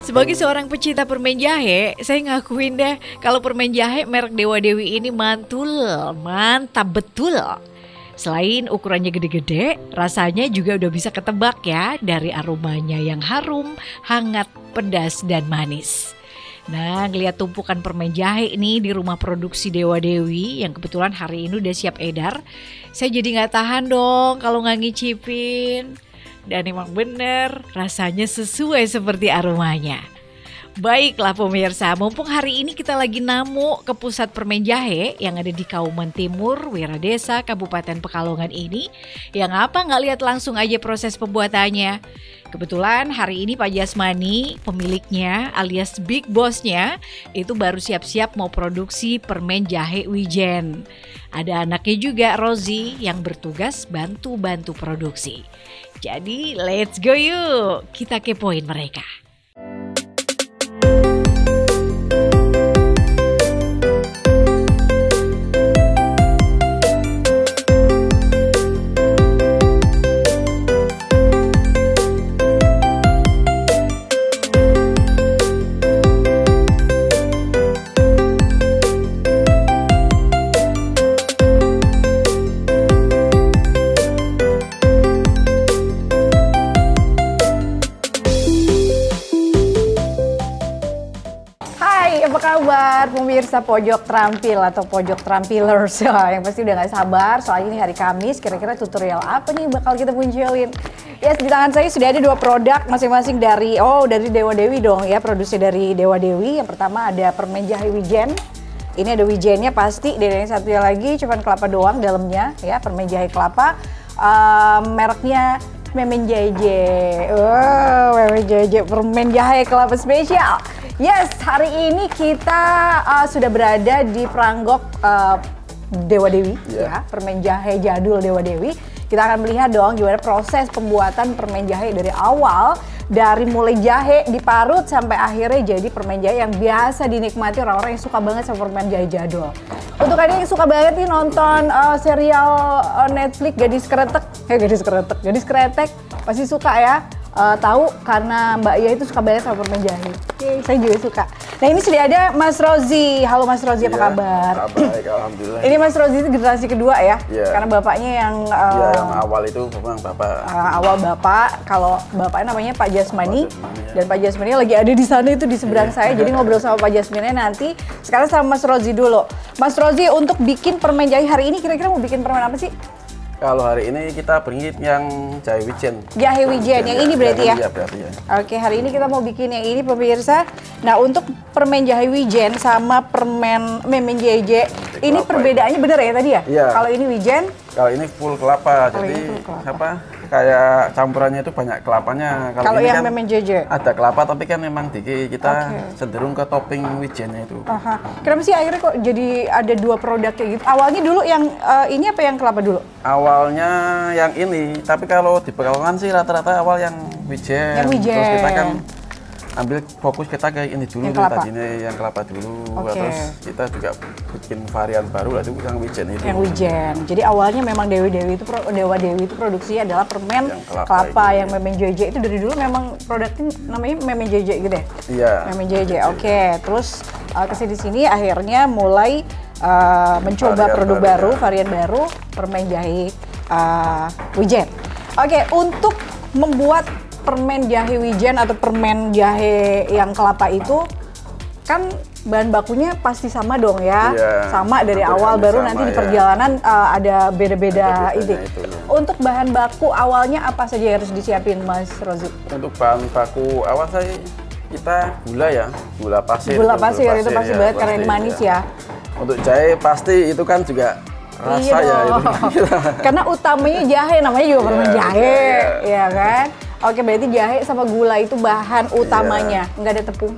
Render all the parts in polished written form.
Sebagai seorang pecinta permen jahe, saya ngakuin deh kalau permen jahe merek Dewa Dewi ini mantul, mantap betul. Selain ukurannya gede-gede, rasanya juga udah bisa ketebak ya dari aromanya yang harum, hangat, pedas, dan manis. Nah, ngeliat tumpukan permen jahe ini di rumah produksi Dewa Dewi yang kebetulan hari ini udah siap edar, saya jadi nggak tahan dong kalau nggak ngicipin. Dan emang bener, rasanya sesuai seperti aromanya. Baiklah pemirsa, mumpung hari ini kita lagi namu ke pusat permen jahe yang ada di Kauman Timur, Wiradesa, Kabupaten Pekalongan ini. Yang apa nggak lihat langsung aja proses pembuatannya. Kebetulan hari ini Pak Jasmani, pemiliknya alias Big Bossnya, itu baru siap-siap mau produksi permen jahe wijen. Ada anaknya juga, Rozi, yang bertugas bantu-bantu produksi. Jadi let's go yuk, kita kepoin mereka. Apa kabar pemirsa Pojok Terampil atau Pojok Terampilers yang pasti udah gak sabar soalnya ini hari Kamis, kira-kira tutorial apa nih bakal kita munculin. Yes, di tangan saya sudah ada dua produk masing-masing dari Dewa Dewi dong ya, produksi dari Dewa Dewi. Yang pertama ada permen jahe wijen. Ini ada wijennya pasti, dan yang satunya lagi cuman kelapa doang dalamnya ya, permen jahe kelapa. Mereknya Memen Jeje. Memen Jeje permen jahe kelapa spesial. Yes, hari ini kita sudah berada di Peranggok Dewa Dewi, ya, permen jahe jadul Dewa Dewi. Kita akan melihat dong gimana proses pembuatan permen jahe dari awal, dari mulai jahe diparut sampai akhirnya jadi permen jahe yang biasa dinikmati orang-orang yang suka banget sama permen jahe jadul. Untuk kalian yang suka banget nih nonton serial Netflix Gadis Kretek, pasti suka ya. Tahu karena Mbak Ia itu suka banget sama permen jahe. Saya juga suka. Nah, ini sudah ada Mas Rozi. Halo Mas Rozi, apa kabar? Baik, alhamdulillah. Ini Mas Rozi itu generasi kedua ya? Karena bapaknya yang yang awal itu memang bapak. Awal bapak, kalau bapaknya namanya Pak Jasmani, dan Pak Jasmani lagi ada di sana itu di seberang saya. Jadi ngobrol sama Pak Jasmani nanti. Sekarang sama Mas Rozi dulu. Mas Rozi, untuk bikin permen jahe hari ini kira-kira mau bikin permen apa sih? Kalau hari ini kita bikin yang jahe wijen. Jahe wijen, yang ini berarti ya? Iya, berarti ya. Oke, hari ini kita mau bikin yang ini pemirsa. Nah, untuk permen jahe wijen sama permen Memen Jeje, ini perbedaannya bener ya tadi ya? Iya. Kalau ini wijen? Kalau ini full kelapa, jadi apa? Kayak campurannya itu banyak kelapanya. Kalau yang kan Memen Jeje? ada kelapa, tapi kan memang dikit kita cenderung ke topping wijennya itu. Kenapa sih akhirnya kok jadi ada dua produk kayak gitu? Awalnya dulu yang ini apa yang kelapa dulu? Awalnya yang ini, tapi kalau di Pekalongan sih rata-rata awal yang wijen. Yang wijen. Terus kita kan ambil fokus kita kayak ini dulu, tadinya yang kelapa dulu. Terus kita juga bikin varian baru lah, itu yang wijen itu. Yang wijen. Jadi awalnya memang Dewa Dewi itu produksinya adalah permen yang kelapa yang Memen Jeje. Itu dari dulu memang produknya namanya Memen Jeje gitu ya? Iya. Memen Jeje. Oke. Terus kesini-sini akhirnya mulai mencoba produk baru, varian baru, permen jahe wijen. Oke, untuk membuat permen jahe wijen atau permen jahe yang kelapa itu kan bahan bakunya pasti sama dong ya, sama dari awal, baru nanti di perjalanan ada beda-beda itu. Untuk bahan baku awalnya apa saja yang harus disiapin Mas Rozi? Untuk bahan baku awal kita gula ya, gula pasir. Gula pasir itu pasti banget karena ini manis ya. Untuk jahe pasti itu kan juga rasa ya. Karena utamanya jahe, namanya juga permen jahe, ya kan? Oke, berarti jahe sama gula itu bahan utamanya, nggak ada tepung?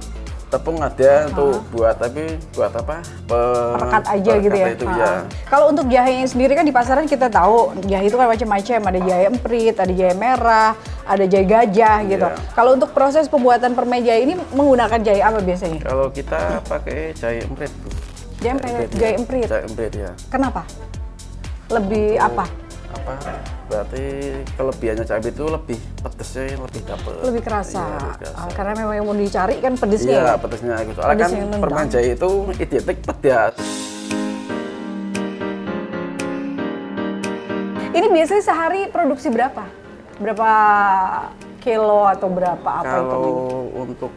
Tepung ada untuk buat, tapi buat apa? Perekat aja gitu ya? Itu, ya. Kalau untuk jahenya sendiri kan di pasaran kita tahu, jahe itu kan macam-macam, ada jahe emprit, ada jahe merah, ada jahe gajah gitu. Kalau untuk proses pembuatan permen jahe ini menggunakan jahe apa biasanya? Kalau kita pakai jahe emprit, Bu. Jahe emprit? Jahe emprit ya. Kenapa? Lebih apa? berarti kelebihannya cabai itu lebih pedesnya lebih dapet. Lebih kerasa. Iya, lebih kerasa. Karena memang yang mau dicari kan pedesnya. Iya, Ya? pedesnya itu. Soalnya kan permen jahe itu identik pedas. Ini biasanya sehari produksi berapa? Berapa kilo atau berapa apa itu? Kalau untuk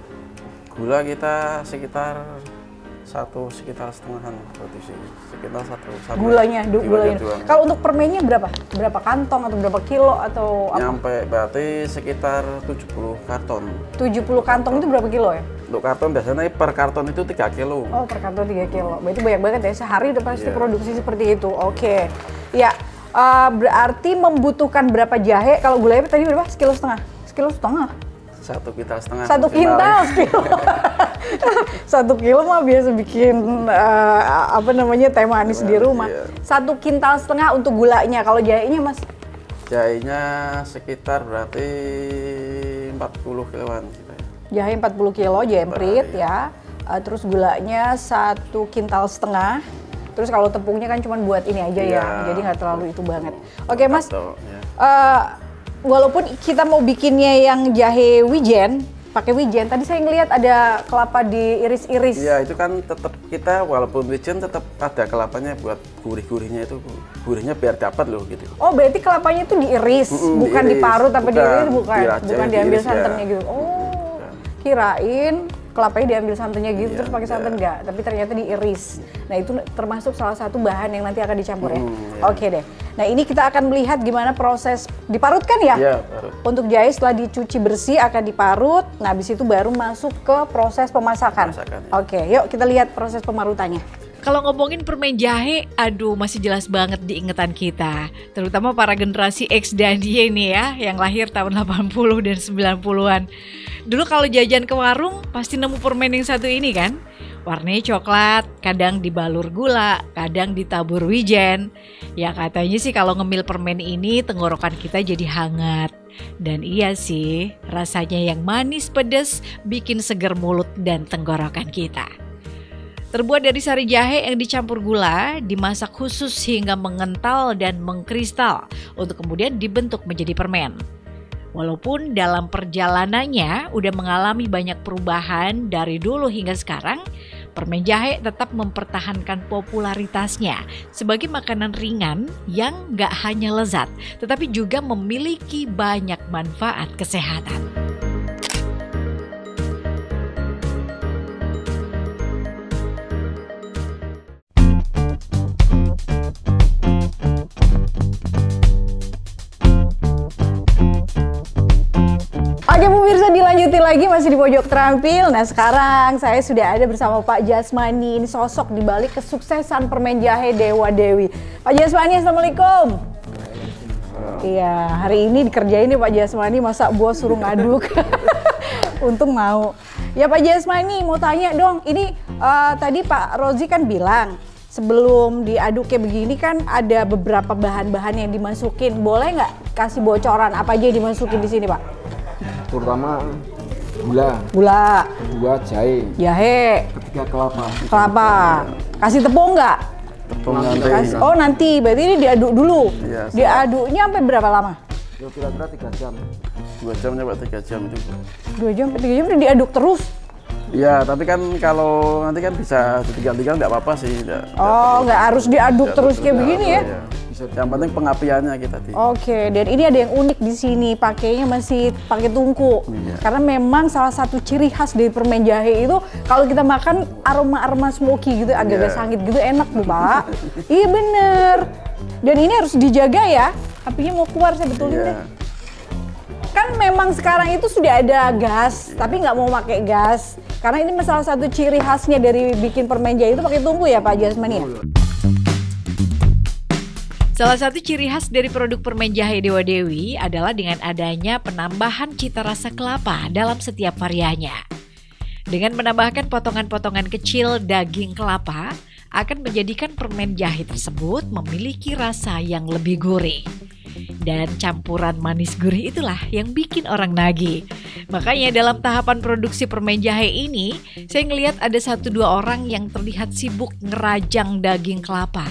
gula kita sekitar setengahan produksi, sekitar satu. Gulanya. doang. Kalau untuk permennya berapa? Berapa kantong atau berapa kilo atau apa? Nyampe berarti sekitar 70 karton. 70 kantong itu berapa kilo ya? Untuk karton biasanya per karton itu 3 kilo. Oh, per karton 3 kilo. Berarti banyak banget ya, sehari udah pasti Iya. produksi seperti itu. Oke. Ya, berarti membutuhkan berapa jahe? Kalau gulanya tadi berapa? Sekilo setengah? Sekilo setengah? 1 kintal setengah. 1 kintal sekilo. 1 kilo mah biasa bikin teh manis di rumah. Iya. 1 kintal setengah untuk gulanya. Kalau jahenya Mas? Jahenya sekitar berarti 40 kiloan. Jahe 40 kilo, jahe emprit Iya. ya. Terus gulanya 1 kintal setengah. Terus kalau tepungnya kan cuma buat ini aja ya, Iya. jadi nggak terlalu itu banget. Oke Mas, Atau, ya. walaupun kita mau bikinnya yang jahe wijen, pakai wijen, tadi saya ngelihat ada kelapa diiris-iris. Iya, itu kan tetap kita walaupun wijen tetap ada kelapanya buat gurih-gurihnya itu. Gurihnya biar dapat loh gitu. Oh, berarti kelapanya itu diiris, bukan diiris. diparut apa Bukan, diiris, bukan dirajang, diambil diiris, ya. santannya gitu. Oh, kirain kelapanya diambil santannya gitu, Iya, terus pakai santan enggak, tapi ternyata diiris. Nah, itu termasuk salah satu bahan yang nanti akan dicampur ya. Iya. Oke deh. Nah, ini kita akan melihat gimana proses diparutkan ya. Iya, parut. Untuk jahe setelah dicuci bersih akan diparut. Nah, habis itu baru masuk ke proses pemasakan. Pemasakan, ya. Oke, yuk kita lihat proses pemarutannya. Kalau ngomongin permen jahe, aduh masih jelas banget di ingatan kita. Terutama para generasi X dan Y nih ya, yang lahir tahun 80 dan 90-an. Dulu kalau jajan ke warung, pasti nemu permen yang satu ini kan? Warnanya coklat, kadang dibalur gula, kadang ditabur wijen. Ya katanya sih kalau ngemil permen ini tenggorokan kita jadi hangat. Dan iya sih, rasanya yang manis pedas bikin seger mulut dan tenggorokan kita. Terbuat dari sari jahe yang dicampur gula, dimasak khusus hingga mengental dan mengkristal untuk kemudian dibentuk menjadi permen. Walaupun dalam perjalanannya udah mengalami banyak perubahan dari dulu hingga sekarang, permen jahe tetap mempertahankan popularitasnya sebagai makanan ringan yang gak hanya lezat, tetapi juga memiliki banyak manfaat kesehatan. Oke pemirsa, dilanjutin lagi masih di Pojok Terampil. Nah sekarang saya sudah ada bersama Pak Jasmani. Ini sosok di balik kesuksesan permen jahe Dewa Dewi. Pak Jasmani, Assalamualaikum. Iya, hari ini dikerjain nih Pak Jasmani, masa bos suruh ngaduk. Untung mau. Ya Pak Jasmani, mau tanya dong, ini tadi Pak Rozi kan bilang sebelum diaduk kayak begini kan ada beberapa bahan-bahan yang dimasukin. Boleh nggak kasih bocoran apa aja yang dimasukin di sini Pak? Terutama gula, kedua jahe, ketiga kelapa. Kasih tepung nggak? Tepung nanti. Oh nanti, berarti ini diaduk dulu. Iya, Diaduknya sampai berapa lama? Ya, kira-kira 3 jam. 2 jamnya Pak, 3 jam itu. 2 jam, 3 jam udah diaduk terus? Iya, tapi kan kalau nanti kan bisa ditinggal-tinggal nggak apa-apa sih. Nggak harus diaduk terus kayak begini ya? Iya. Yang penting pengapiannya kita. Oke, dan ini ada yang unik di sini, pakainya masih pakai tungku. Iya. Karena memang salah satu ciri khas dari permen jahe itu kalau kita makan aroma-aroma smoky gitu, agak-agak Iya. sangit gitu, enak tuh Pak. Iya bener. Dan ini harus dijaga ya, apinya mau keluar, saya betulin deh. Iya. Kan memang sekarang itu sudah ada gas, tapi nggak mau pakai gas. Karena ini salah satu ciri khasnya dari bikin permen jahe itu pakai tungku ya Pak Jasmani ya? Salah satu ciri khas dari produk permen jahe Dewa Dewi adalah dengan adanya penambahan cita rasa kelapa dalam setiap variannya. Dengan menambahkan potongan-potongan kecil daging kelapa, akan menjadikan permen jahe tersebut memiliki rasa yang lebih gurih. Dan campuran manis gurih itulah yang bikin orang nagih. Makanya dalam tahapan produksi permen jahe ini, saya ngelihat ada 1-2 orang yang terlihat sibuk ngerajang daging kelapa.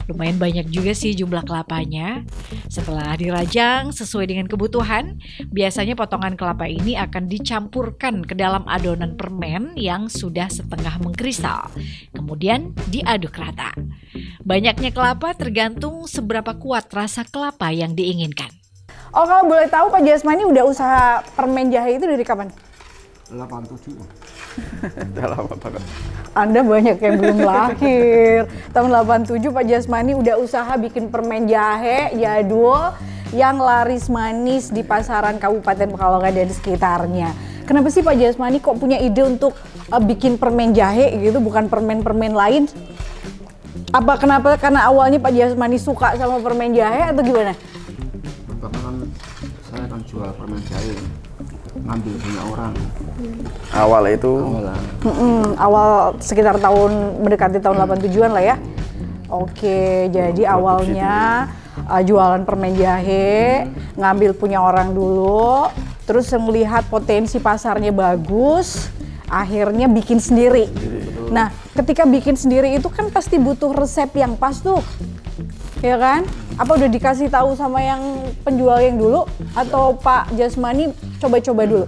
Lumayan banyak juga sih jumlah kelapanya. Setelah dirajang sesuai dengan kebutuhan, biasanya potongan kelapa ini akan dicampurkan ke dalam adonan permen yang sudah setengah mengkristal. Kemudian diaduk rata. Banyaknya kelapa tergantung seberapa kuat rasa kelapa yang diinginkan. Oh, kalau boleh tahu Pak Jasmani udah usaha permen jahe itu dari kapan? 87. Udah lama banget. Anda banyak yang belum lahir. Tahun 87 Pak Jasmani udah usaha bikin permen jahe jadul yang laris manis di pasaran Kabupaten Pekalongan dan sekitarnya. Kenapa sih Pak Jasmani kok punya ide untuk bikin permen jahe gitu, bukan permen-permen lain? Kenapa? Karena awalnya Pak Jasmani suka sama permen jahe atau gimana? Pertama kan saya kan jual permen jahe, ngambil punya orang. Awal itu Awal sekitar mendekati tahun 87-an lah ya. Oke, jadi awalnya jualan permen jahe, ngambil punya orang dulu, terus melihat potensi pasarnya bagus, akhirnya bikin sendiri. Nah, ketika bikin sendiri itu kan pasti butuh resep yang pas tuh, ya kan? Apa udah dikasih tahu sama yang penjual yang dulu, atau Pak Jasmani coba-coba dulu?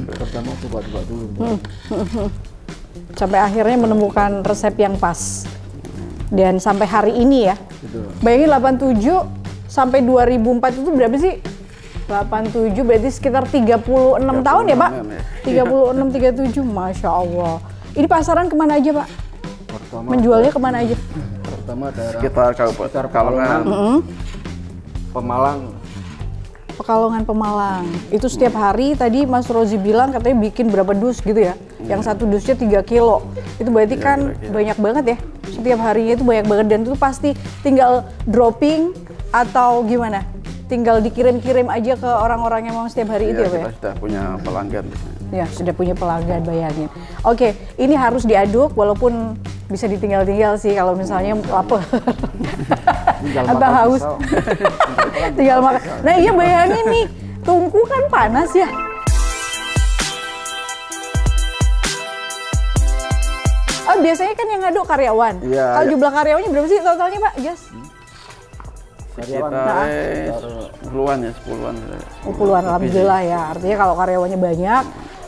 Pertama coba-coba dulu. Sampai akhirnya menemukan resep yang pas. Dan sampai hari ini ya. Betul. Bayangin 87 sampai 2004 itu berapa sih? 87 berarti sekitar 36 tahun ya Pak? 36, 37, Masya Allah. Ini pasaran kemana aja Pak? Pertama, Menjualnya kemana aja? pertama daerah sekitar Kabupaten Pekalongan. Pemalang. Pekalongan Pemalang. Itu setiap hari tadi Mas Rozi bilang katanya bikin berapa dus gitu ya? Yang satu dusnya 3 kilo. Itu berarti kan banyak banget ya? Setiap harinya itu banyak banget dan itu pasti tinggal dropping atau gimana? Tinggal dikirim-kirim aja ke orang-orang yang mau setiap hari itu ya Pak? Kita sudah punya pelanggan. Ya, sudah punya pelanggan, bayangin. Oke, ini harus diaduk walaupun bisa ditinggal-tinggal sih kalau misalnya lapar atau haus. Tinggal makan. Nah iya bayangin nih, tungku kan panas ya. Oh biasanya kan yang ngaduk karyawan. Iya, Kalau iya. jumlah karyawannya berapa sih totalnya Pak Jas? Sekitar puluhan ya, 10-an. Puluhan, alhamdulillah ya. Artinya kalau karyawannya banyak,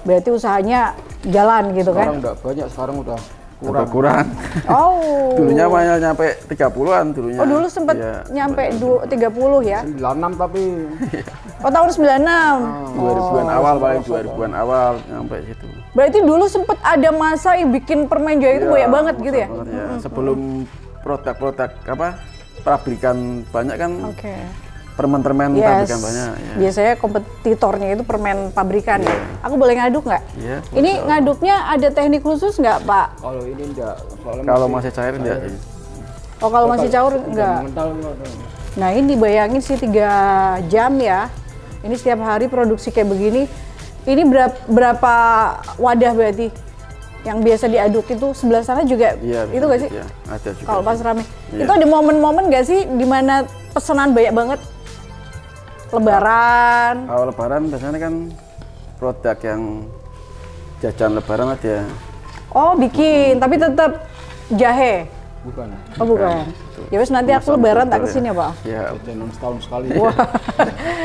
berarti usahanya jalan gitu kan? Sekarang udah banyak, sekarang udah Udah kurang. Oh. Dulunya banyak nyampe 30-an dulunya. Oh dulu sempat nyampe 30 ya? 96 tapi Oh tahun 96? 2000-an awal, paling 2000-an awal nyampe situ. Berarti dulu sempat ada masa yang bikin permen jahe itu banyak banget gitu ya? Ya. Sebelum produk-produk pabrikan banyak kan, permen-permen pabrikan banyak. Ya. Biasanya kompetitornya itu permen pabrikan ya. Aku boleh ngaduk nggak? Iya, Ini ngaduknya ada teknik khusus nggak Pak? kalau ini enggak. Kalau masih cair enggak sih. Oh kalau masih caur nggak? Nah ini bayangin sih 3 jam ya. Ini setiap hari produksi kayak begini. Ini berapa wadah berarti? Yang biasa diaduk itu sebelah sana juga itu nggak sih? Iya, ada juga. Kalau pas rame. Iya. Itu ada momen-momen nggak sih di mana pesanan banyak banget? Lebaran. Kalau lebaran biasanya kan produk yang jajan lebaran ada. Oh bikin, tapi tetap jahe. Bukan. Oh bukan. Ya wes nanti aku lebaran tak kesini ya Pak. Ya, Jajan setahun sekali. Wah.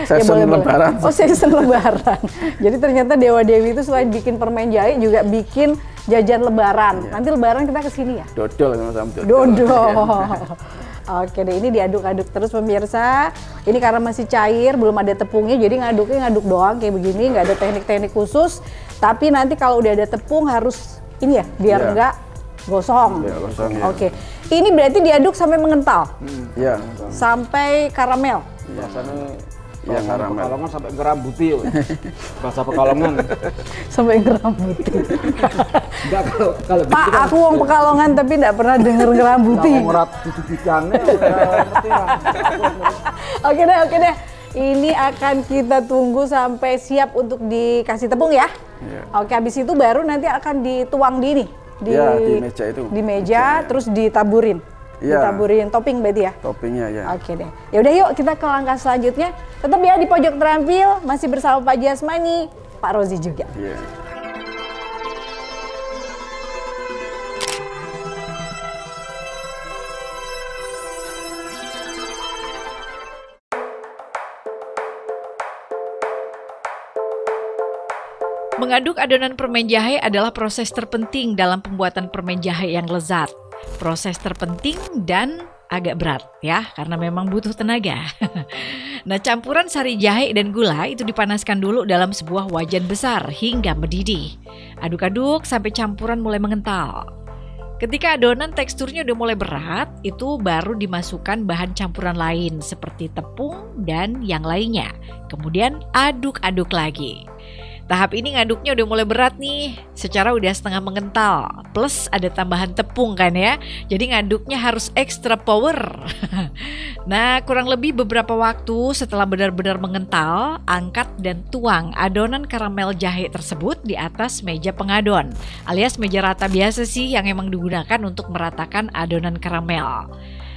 season lebaran. Oh season lebaran. Jadi ternyata Dewa Dewi itu selain bikin permen jahe juga bikin jajan lebaran. Nanti lebaran kita kesini ya. Dodol sama Dodol. Oke deh, ini diaduk-aduk terus pemirsa. Ini karena masih cair, belum ada tepungnya, jadi ngaduknya ngaduk doang kayak begini, nggak ada teknik-teknik khusus. Tapi nanti kalau udah ada tepung harus ini ya, biar nggak gosong. Ya, gosong ya. Oke, ini berarti diaduk sampai mengental, Iya. sampai karamel. Biasanya Iya, karamel. Pekalongan sampai ngerambuti. Bahasa Pekalongan. Sampai ngerambuti. Enggak kalau Pak, aku wong Pekalongan tapi nggak pernah denger ngerambuti. ngerat bidang-bidangnya udah ngerti lah. Oke deh. Ini akan kita tunggu sampai siap untuk dikasih tepung ya. Iya. Oke, habis itu baru nanti akan dituang di ini. Di meja itu. Di meja, terus ditaburin. Iya. Ditaburin topping berarti ya. Toppingnya ya. Oke deh. Ya udah yuk kita ke langkah selanjutnya. Tetap ya di pojok terampil masih bersama Pak Jasmani, Pak Rozi juga. Iya. Mengaduk adonan permen jahe adalah proses terpenting dalam pembuatan permen jahe yang lezat. Proses terpenting dan agak berat ya, karena memang butuh tenaga. Nah, campuran sari jahe dan gula itu dipanaskan dulu dalam sebuah wajan besar hingga mendidih. Aduk-aduk sampai campuran mulai mengental. Ketika adonan teksturnya udah mulai berat, itu baru dimasukkan bahan campuran lain seperti tepung dan yang lainnya. Kemudian aduk-aduk lagi. Tahap ini ngaduknya udah mulai berat nih, secara udah setengah mengental. Plus ada tambahan tepung kan ya, jadi ngaduknya harus extra power. Nah, kurang lebih beberapa waktu setelah benar-benar mengental, angkat dan tuang adonan karamel jahe tersebut di atas meja pengadon, alias meja rata biasa sih yang emang digunakan untuk meratakan adonan karamel.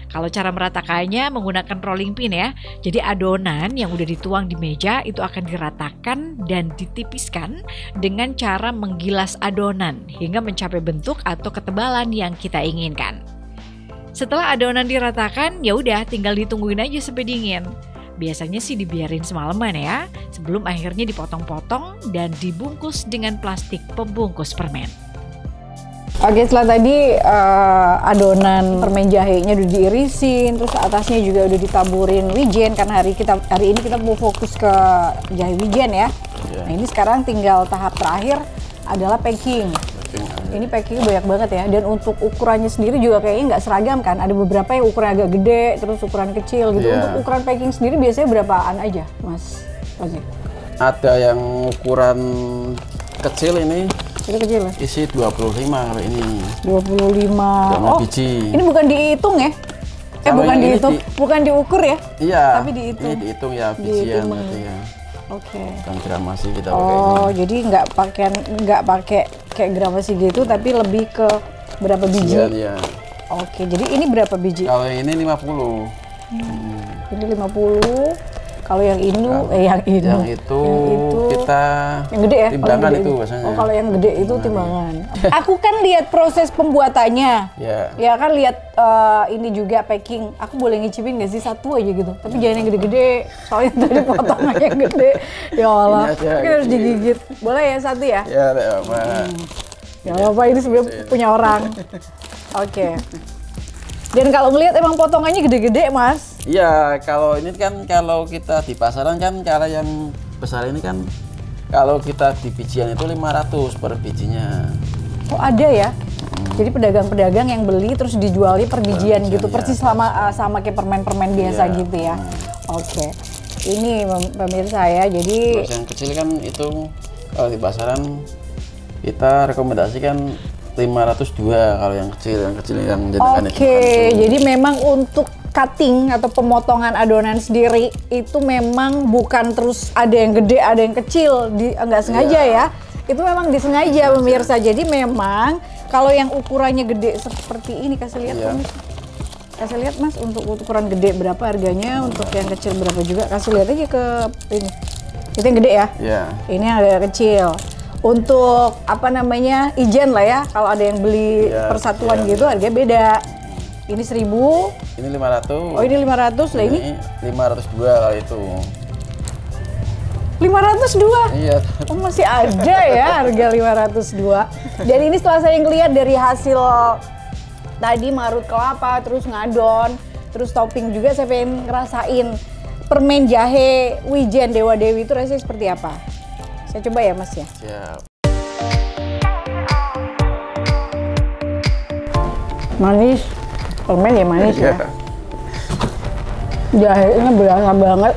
Kalau cara meratakannya menggunakan rolling pin ya. Jadi adonan yang udah dituang di meja itu akan diratakan dan ditipiskan dengan cara menggilas adonan hingga mencapai bentuk atau ketebalan yang kita inginkan. Setelah adonan diratakan, ya udah tinggal ditungguin aja sampai dingin. Biasanya sih dibiarin semalaman ya, sebelum akhirnya dipotong-potong dan dibungkus dengan plastik pembungkus permen. Oke, setelah tadi adonan permen jahenya udah diirisin, terus atasnya juga udah ditaburin wijen karena hari ini kita mau fokus ke jahe wijen ya. Nah, ini sekarang tinggal tahap terakhir adalah packing. Ini packingnya banyak banget ya, dan untuk ukurannya sendiri juga kayaknya nggak seragam kan. Ada beberapa yang ukuran agak gede, terus ukuran kecil gitu. Untuk ukuran packing sendiri biasanya berapaan aja, Mas Ozi? Ada yang ukuran kecil ini. Itu kecil ya? Isi 25 kalau ini. 25. Biji. Ini bukan dihitung ya? Bukan dihitung, bukan diukur ya? Iya. Tapi dihitung. Ini dihitung ya bijian gitu ya. Oke. Bukan gramasi kita pakai ini. Oh, jadi nggak pakai kayak gramasi gitu, tapi lebih ke berapa biji? Iya. Oke, jadi ini berapa biji? Kalau yang ini 50. Ini 50. Kalau yang yang itu kita yang gede ya? Timbangan itu biasanya. Oh, kalau yang gede itu timbangan. Aku kan lihat proses pembuatannya. Ya kan lihat ini juga packing. Aku boleh ngicipin nggak sih satu aja gitu? Tapi jangan yang gede-gede. Soalnya tadi potongannya yang gede. Ya Allah. Mungkin harus digigit. Boleh ya satu ya? Ya, apa. Ya apa ini sebenarnya punya orang. Oke. Dan kalau ngelihat emang potongannya gede-gede, Mas. Iya, kalau ini kan kalau kita di pasaran kan kalau yang besar ini kan kalau kita di bijian itu 500 per bijinya. Oh, ada ya? Jadi pedagang-pedagang yang beli terus dijualnya per bijian gitu, persis sama kayak permen-permen biasa gitu ya. Oke. Ini pemirsa ya, jadi terus yang kecil kan itu kalau di pasaran kita rekomendasikan 502 kalau yang kecil yang jenengan itu. Oke, jadi memang untuk cutting atau pemotongan adonan sendiri itu memang bukan terus ada yang gede, ada yang kecil, nggak sengaja ya. Itu memang disengaja pemirsa. Jadi memang kalau yang ukurannya gede seperti ini, kasih lihat kasih lihat Mas, untuk ukuran gede berapa harganya, untuk yang kecil berapa juga, kasih lihat aja ke ini. Itu yang gede ya? Iya. Ini yang ada kecil. Untuk apa namanya, ijen lah ya, kalau ada yang beli persatuan gitu harganya beda. Ini 1000. Ini 500. Oh, ini 500 lah, ini 502 kalau itu. 502? Iya. Oh, masih ada ya harga 502. Dan ini setelah saya ngeliat dari hasil tadi marut kelapa, terus ngadon, terus topping juga, saya pengen ngerasain permen jahe wijen Dewa Dewi itu rasanya seperti apa. Saya coba ya Mas ya. Siap. Manis, permen ya manis ya. Jahenya berasa banget,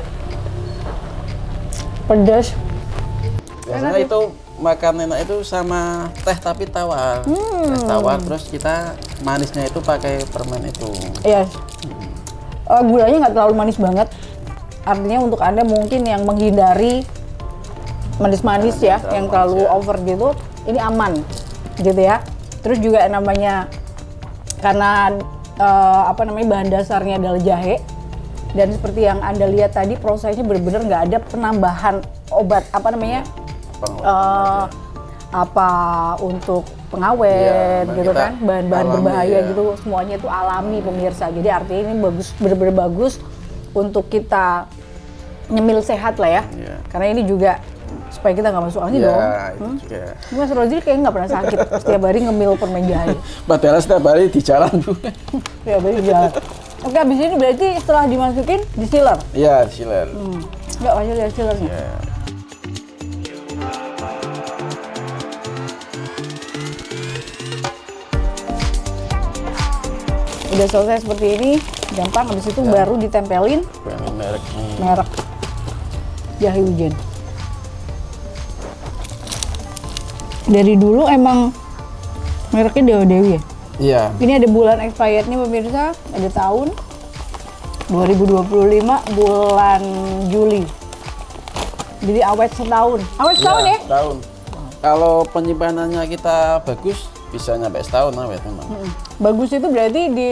pedas. Biasanya itu makan enak itu sama teh tapi tawar. Teh tawar, terus kita manisnya itu pakai permen itu. Iya. Gulanya nggak terlalu manis banget. Artinya untuk Anda mungkin yang menghindari manis-manis ya, yang terlalu over gitu, ini aman gitu ya. Terus juga namanya karena bahan dasarnya adalah jahe, dan seperti yang Anda lihat tadi prosesnya benar-benar nggak ada penambahan obat untuk pengawet gitu kan, bahan-bahan berbahaya gitu, semuanya itu alami pemirsa. Jadi artinya ini benar-benar bagus untuk kita nyemil sehat lah ya. Karena ini juga supaya kita nggak masuk angin Ya, dong. itu juga. Mas Rodri kayaknya nggak pernah sakit setiap hari ngemil permen jahe. Padahal setiap hari di jalan, Bu. Setiap hari jalan. Oke, habis ini berarti setelah dimasukin di sealer. Iya, siler. Nggak, masih lihat sealernya. Ya. Udah selesai seperti ini, gampang. Habis itu baru ditempelin Yang merek ini. merek jahe wijen. Dari dulu emang mereknya Dewa Dewi ya? Iya. Ini ada bulan expirednya pemirsa, ada tahun 2025 bulan Juli. Jadi awet setahun. Awet setahun ya? Setahun. Kalau penyimpanannya kita bagus, bisa nyampe setahun awet memang. Bagus itu berarti di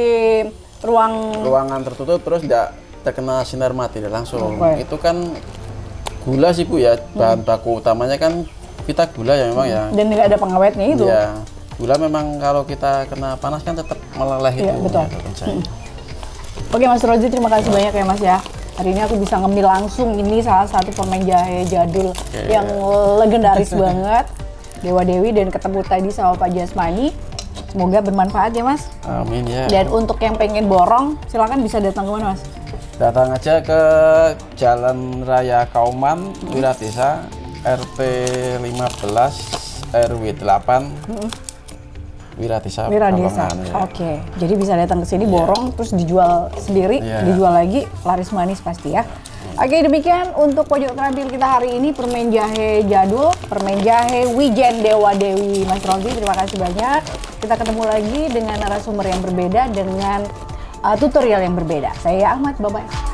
ruang Ruangan tertutup terus tidak terkena sinar matahari langsung. Oke. Itu kan gula sih Bu ya, bahan baku utamanya kan kita gula ya memang ya. dan nggak ada pengawetnya itu. Iya. Gula memang kalau kita kena panas kan tetap meleleh Iya, itu. betul. ya, percaya. Oke Mas Rozi, terima kasih banyak ya Mas ya. Hari ini aku bisa ngemil langsung, ini salah satu permen jahe jadul yang legendaris banget. Dewa Dewi, dan ketemu tadi sama Pak Jasmani. Semoga bermanfaat ya Mas. Amin ya. Dan untuk yang pengen borong, silakan bisa datang ke mana Mas? Datang aja ke Jalan Raya Kauman, Wiradesa, RT 15 RW 8. Wiradesa. Wiradesa. Pekalongan, ya. Oke. Jadi bisa datang ke sini borong terus dijual sendiri, Iya. dijual lagi, laris manis pasti ya. Oke, demikian untuk pojok terampil kita hari ini, permen jahe jadul, permen jahe wijen Dewa Dewi. Mas Rozi, terima kasih banyak. Kita ketemu lagi dengan narasumber yang berbeda, dengan tutorial yang berbeda. Saya Ahmad, bye-bye.